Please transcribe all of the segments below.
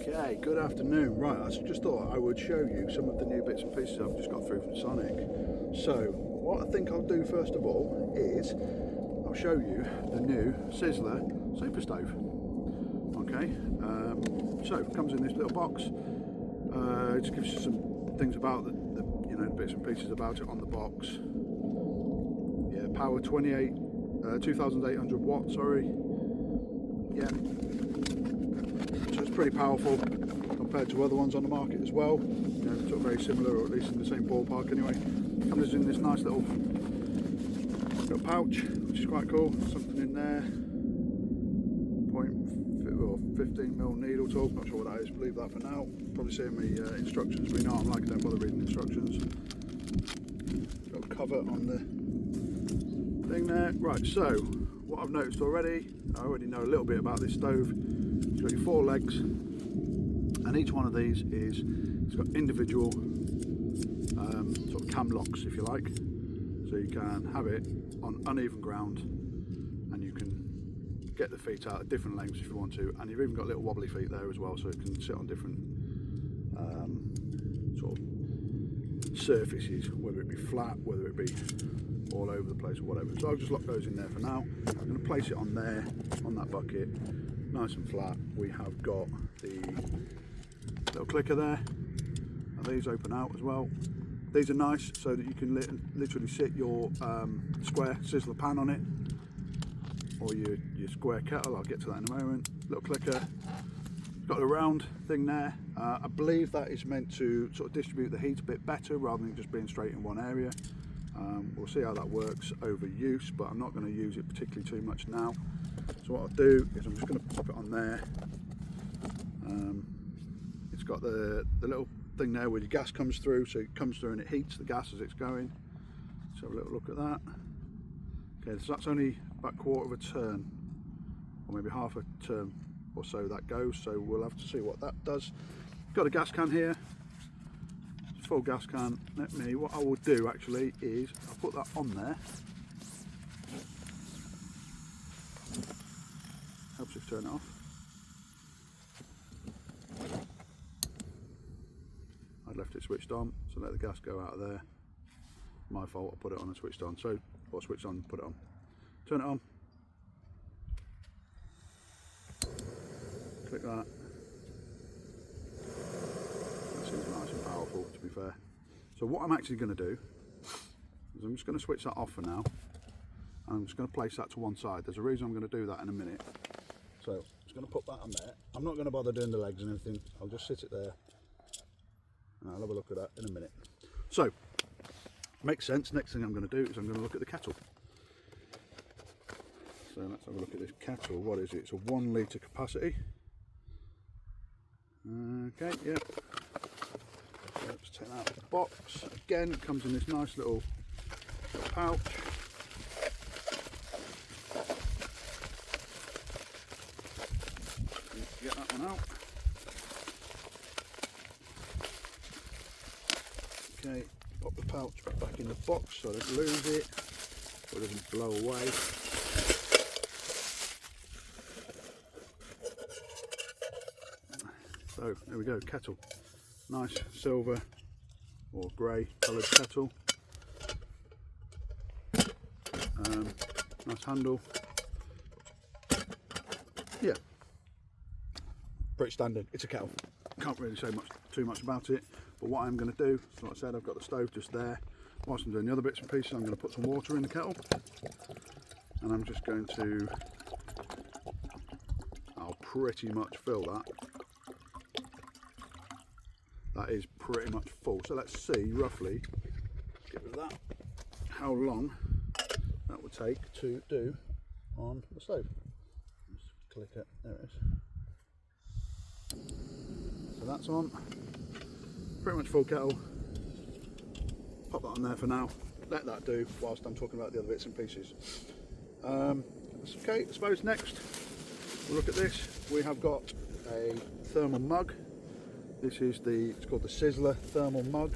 Okay, good afternoon. Right, I just thought I would show you some of the new bits and pieces I've just got through from Sonik. So, what I think I'll do first of all is I'll show you the new Sizzla Stove. Okay, so it comes in this little box. It just gives you some things about the bits and pieces about it on the box. Yeah, power 2,800 watts. Sorry. Yeah. So it's pretty powerful compared to other ones on the market as well. Sort of very similar, or at least in the same ballpark anyway. Comes in this nice little pouch, which is quite cool. Something in there. 15mm needle tool. Not sure what that is. Leave that for now. Probably seeing me instructions. We know I'm like, I don't bother reading instructions. Got a cover on the thing there. Right. So what I've noticed already, I already know a little bit about this stove. It's got your 4 legs, and each one of these it's got individual sort of cam locks, if you like, so you can have it on uneven ground and you can get the feet out at different lengths if you want to, and you've even got little wobbly feet there as well, so it can sit on different sort of surfaces, whether it be flat, whether it be all over the place or whatever. So I'll just lock those in there for now. I'm going to place it on there, on that bucket, nice and flat. We have got the little clicker there, and these open out as well. These are nice so that you can literally sit your square Sizzla pan on it, or your square kettle. I'll get to that in a moment. Little clicker. Got a round thing there. I believe that is meant to sort of distribute the heat a bit better rather than just being straight in one area. We'll see how that works over use, but I'm not going to use it particularly too much now. So what I'll do is I'm just going to pop it on there. It's got the little thing there where your gas comes through, so it comes through and it heats the gas as it's going. Let's have a little look at that. Okay, so that's only about 1/4 of a turn, or maybe half a turn or so that goes, so we'll have to see what that does. Got a gas can here, full gas can. What I will do actually is I'll put that on there. Helps if you turn it off. I'd left it switched on, so let the gas go out of there. My fault, I put it on and switched on. So, or switched on, put it on. Turn it on. Click that. That seems nice and powerful, to be fair. So what I'm actually going to do is I'm just going to switch that off for now. And I'm just going to place that to one side. There's a reason I'm going to do that in a minute. So I'm just going to put that on there. I'm not going to bother doing the legs and everything. I'll just sit it there. And I'll have a look at that in a minute. So, makes sense. Next thing I'm going to do is I'm going to look at the kettle. So let's have a look at this kettle. What is it? It's a 1 litre capacity. Okay, yeah. So let's take that out of the box. Again, it comes in this nice little pouch. Get that one out. Okay, pop the pouch back in the box so I don't lose it, so it doesn't blow away. So there we go, kettle. Nice silver or grey coloured kettle. Nice handle. Yeah, pretty standard. It's a kettle. Can't really say too much about it. But what I'm going to do, so like I said, I've got the stove just there. Whilst I'm doing the other bits and pieces, I'm going to put some water in the kettle, and I'm just going to, I'll pretty much fill that. That is pretty much full. So let's see roughly, get rid of that, how long that would take to do on the stove. Just click it, there it is. So that's on. Pretty much full kettle. Pop that on there for now. Let that do whilst I'm talking about the other bits and pieces. Okay, I suppose next we'll look at this. We have got a thermal mug. This is it's called the Sizzla thermal mug.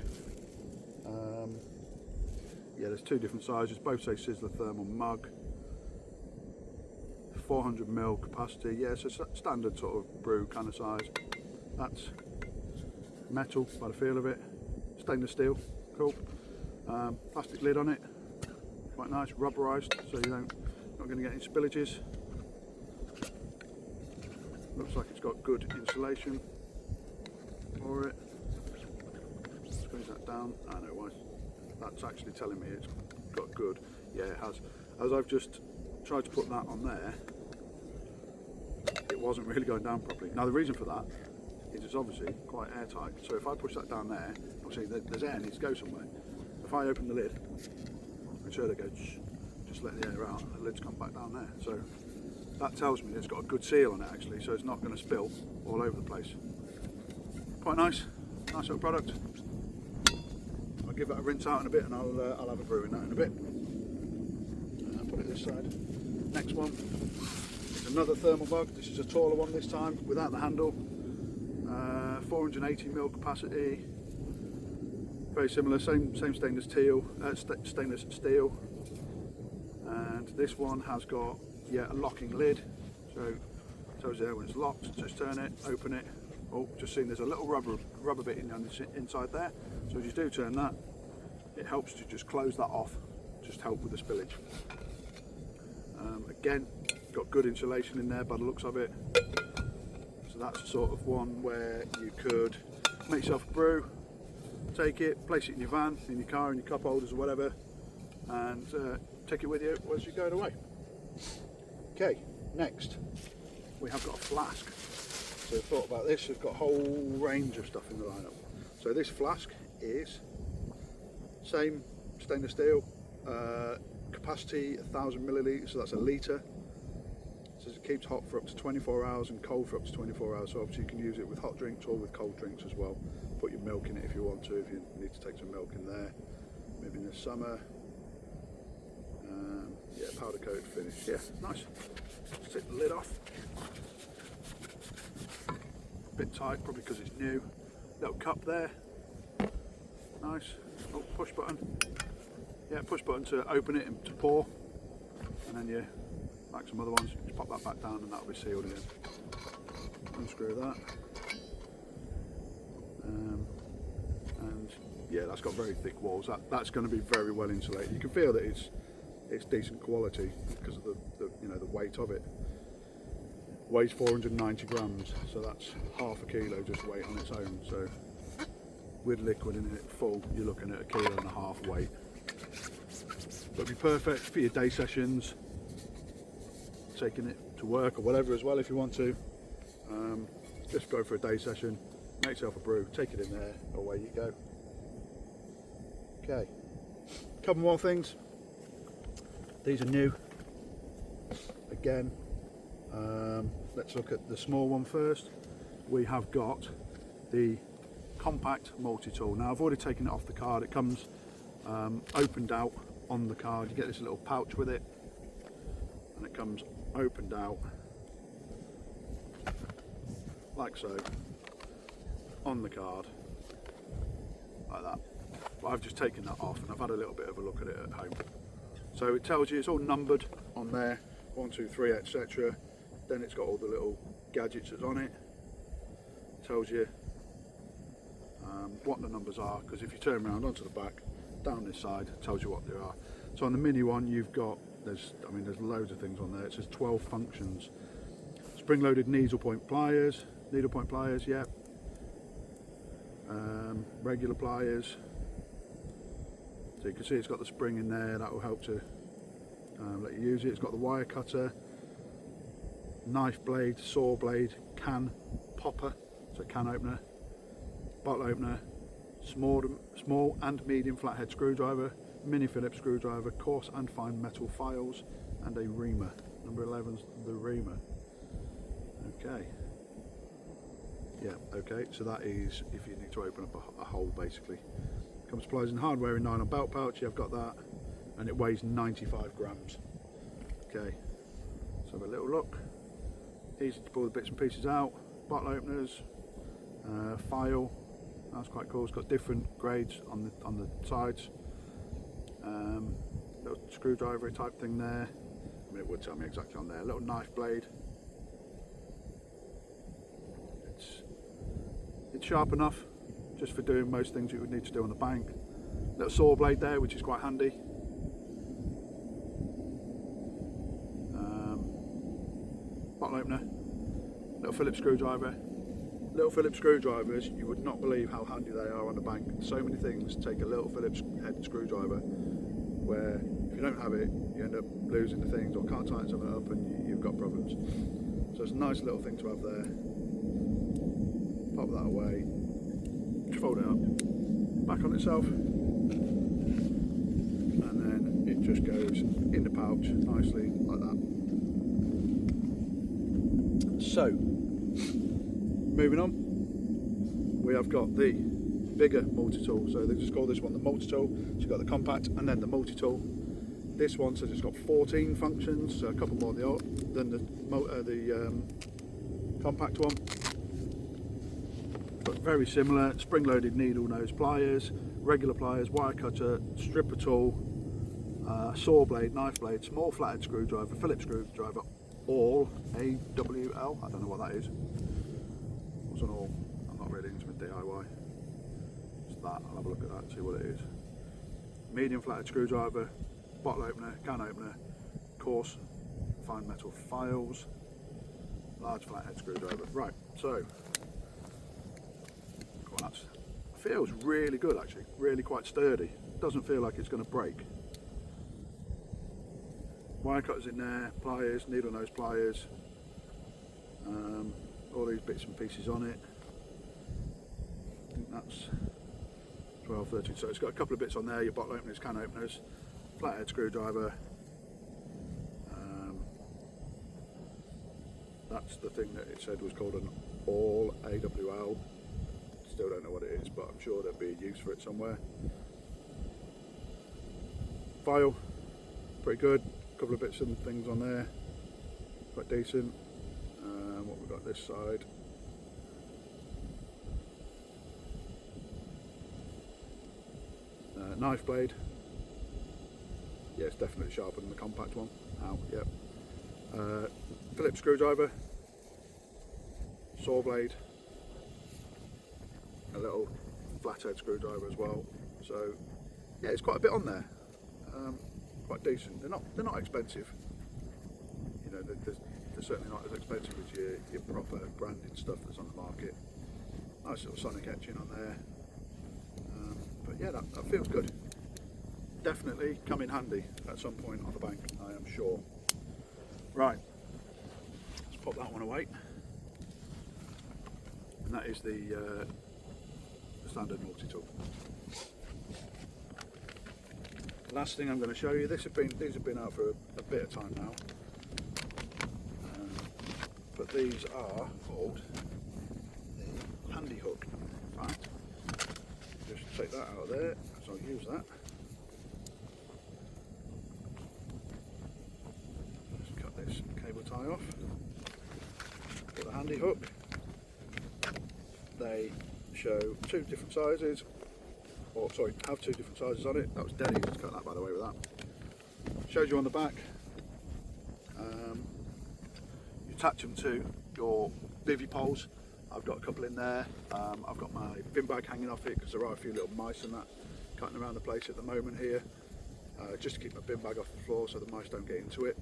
Yeah, there's 2 different sizes. Both say Sizzla thermal mug. 400ml capacity. Yeah, it's a standard sort of brew kind of size. That's metal by the feel of it. Stainless steel, cool. Plastic lid on it, quite nice, rubberized, so you're not going to get any spillages. Looks like it's got good insulation for it. Squeeze that down. I know why. That's actually telling me it's got good. Yeah, it has. As I've just tried to put that on there, it wasn't really going down properly. Now the reason for that is it's obviously quite airtight. So if I push that down there, obviously there's air needs to go somewhere. If I open the lid, make sure they go, just let the air out, and the lid's come back down there. So that tells me it's got a good seal on it actually, so it's not going to spill all over the place. Quite nice little product. I'll give that a rinse out in a bit, and I'll have a brew in that in a bit. Put it this side. Next one is another thermal mug. This is a taller one this time, without the handle. 480ml capacity. Very similar, same stainless steel. And this one has got a locking lid. So it tells you there when it's locked. Just turn it, open it. Oh, just seen there's a little rubber bit inside there. So as you do turn that, it helps to just close that off. Just help with the spillage. Again, got good insulation in there by the looks of it. So that's sort of one where you could make yourself a brew, take it, place it in your van, in your car, in your cup holders or whatever, and take it with you as you go away. Okay, next we have got a flask. So I've thought about this, we've got a whole range of stuff in the lineup. So this flask is same stainless steel, capacity 1000 millilitres, so that's a litre. So it keeps hot for up to 24 hours and cold for up to 24 hours. So obviously you can use it with hot drinks or with cold drinks as well. Put your milk in it if you want to, if you need to take some milk in there. Maybe in the summer. Yeah, powder coated finish. Yeah, nice. Just take the lid off. A bit tight, probably because it's new. Little cup there. Nice. Oh, push button. Yeah, push button to open it and to pour. And then you, like some other ones, just pop that back down and that'll be sealed again. Unscrew that. And yeah, that's got very thick walls. That's going to be very well insulated. You can feel that it's decent quality because of the weight of it. Weighs 490 grams, so that's half a kilo just weight on its own. So with liquid in it full, you're looking at 1.5 kilos weight. It'll be perfect for your day sessions, taking it to work or whatever as well if you want to. Just go for a day session, make yourself a brew, take it in there, away you go. Okay, couple more things. These are new. Again, let's look at the small one first. We have got the compact multi-tool. Now I've already taken it off the card. It comes opened out on the card. You get this little pouch with it, and it comes opened out like so on the card, like that. But I've just taken that off and I've had a little bit of a look at it at home. So it tells you it's all numbered on there, 1, 2, 3, etc. Then it's got all the little gadgets that's on it. Tells you what the numbers are, because if you turn around onto the back, down this side, it tells you what they are. So on the mini one, you've got there's loads of things on there. It says 12 functions. Spring-loaded needle point pliers, yeah. Regular pliers. So you can see it's got the spring in there. That will help to let you use it. It's got the wire cutter, knife blade, saw blade, can popper, so can opener, bottle opener, small and medium flathead screwdriver, mini Phillips screwdriver, coarse and fine metal files, and a reamer. Number 11's the reamer. Okay. Yeah, okay, so that is if you need to open up a hole basically. Comes supplies and hardware in nylon belt pouch, yeah, I've got that, and it weighs 95 grams. Okay, let's have a little look. Easy to pull the bits and pieces out. Bottle openers, file, that's quite cool. It's got different grades on the sides. Little screwdriver type thing there. I mean, it would tell me exactly on there. A little knife blade. It's sharp enough just for doing most things you would need to do on the bank. Little saw blade there, which is quite handy. Bottle opener, little Phillips screwdriver. Little Phillips screwdrivers, you would not believe how handy they are on the bank. So many things take a little Phillips head screwdriver, where if you don't have it, you end up losing the things or can't tighten something up and you've got problems. So it's a nice little thing to have there. Pop that away, fold it up, back on itself, and then it just goes in the pouch nicely like that. So, moving on, we have got the bigger multi-tool. So they just call this one the multi-tool. So you've got the compact and then the multi-tool. This one says it's got 14 functions, so a couple more than the compact one. But very similar, spring-loaded needle nose pliers, regular pliers, wire cutter, stripper tool, saw blade, knife blade, small flathead screwdriver, Phillips screwdriver, all AWL, I don't know what that is. What's an all? I'm not really into DIY. It's that, I'll have a look at that, see what it is. Medium flathead screwdriver, bottle opener, can opener, coarse fine metal files, large flathead screwdriver. Right, so that feels really good actually, really quite sturdy. Doesn't feel like it's going to break. Wire cutters in there, pliers, needle nose pliers, all these bits and pieces on it. I think that's 12, 13, so it's got a couple of bits on there, your bottle openers, can openers, flathead screwdriver. That's the thing that it said was called an all AWL. Still don't know what it is, but I'm sure there'd be a use for it somewhere. File, pretty good. A couple of bits and things on there, quite decent. What we've got this side. Knife blade. Yeah, it's definitely sharper than the compact one. Ow, yep. Phillips screwdriver, saw blade, a little flathead screwdriver as well. So yeah, it's quite a bit on there. Quite decent. They're not expensive. You know, they're certainly not as expensive as your proper branded stuff that's on the market. Nice little Sonik etching on there. But yeah, that feels good. Definitely come in handy at some point on the bank, I am sure. Right, let's pop that one away. And that is the standard multi-tool. Last thing I'm going to show you, these have been out for a bit of time now, but these are called the handy hook. Right, just take that out of there, so I'll use that. Just cut this cable tie off. Got the handy hook. They show two different sizes. Or sorry, have two different sizes on it. That was dead easy to cut that, by the way, with that. Shows you on the back. You attach them to your bivvy poles. I've got a couple in there. I've got my bin bag hanging off it because there are a few little mice and that cutting around the place at the moment here. Just to keep my bin bag off the floor so the mice don't get into it.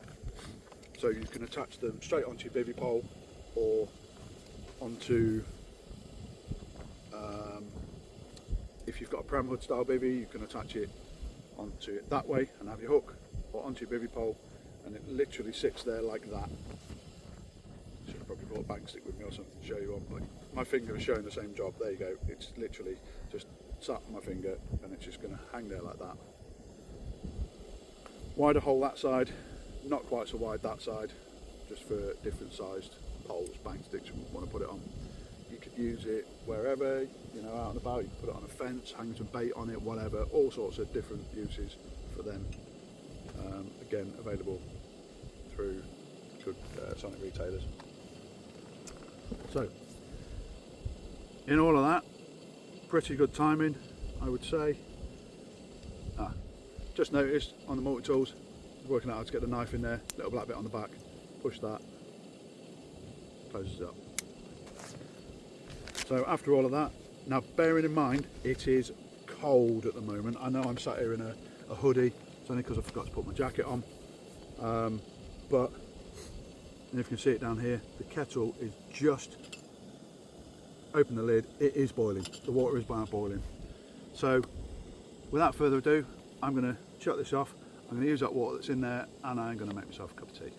So you can attach them straight onto your bivvy pole or onto if you've got a pram hood style bivvy, you can attach it onto it that way and have your hook, or onto your bivvy pole, and it literally sits there like that. Should have probably brought a bang stick with me or something to show you on, but my finger is showing the same job. There you go, it's literally just sat on my finger and it's just going to hang there like that. Wider hole that side, not quite so wide that side, just for different sized poles, bang sticks you want to put it on. You could use it wherever, you know, out and about. You can put it on a fence, hang some bait on it, whatever. All sorts of different uses for them. Again, available through good Sonik retailers. So, in all of that, pretty good timing, I would say. Just noticed on the multi-tools, working out how to get the knife in there, little black bit on the back, push that, closes it up. So after all of that, now bearing in mind it is cold at the moment. I know I'm sat here in a hoodie, it's only because I forgot to put my jacket on. But and if you can see it down here, the kettle is just, open the lid, it is boiling. The water is boiling. So without further ado, I'm going to shut this off. I'm going to use that water that's in there and I'm going to make myself a cup of tea.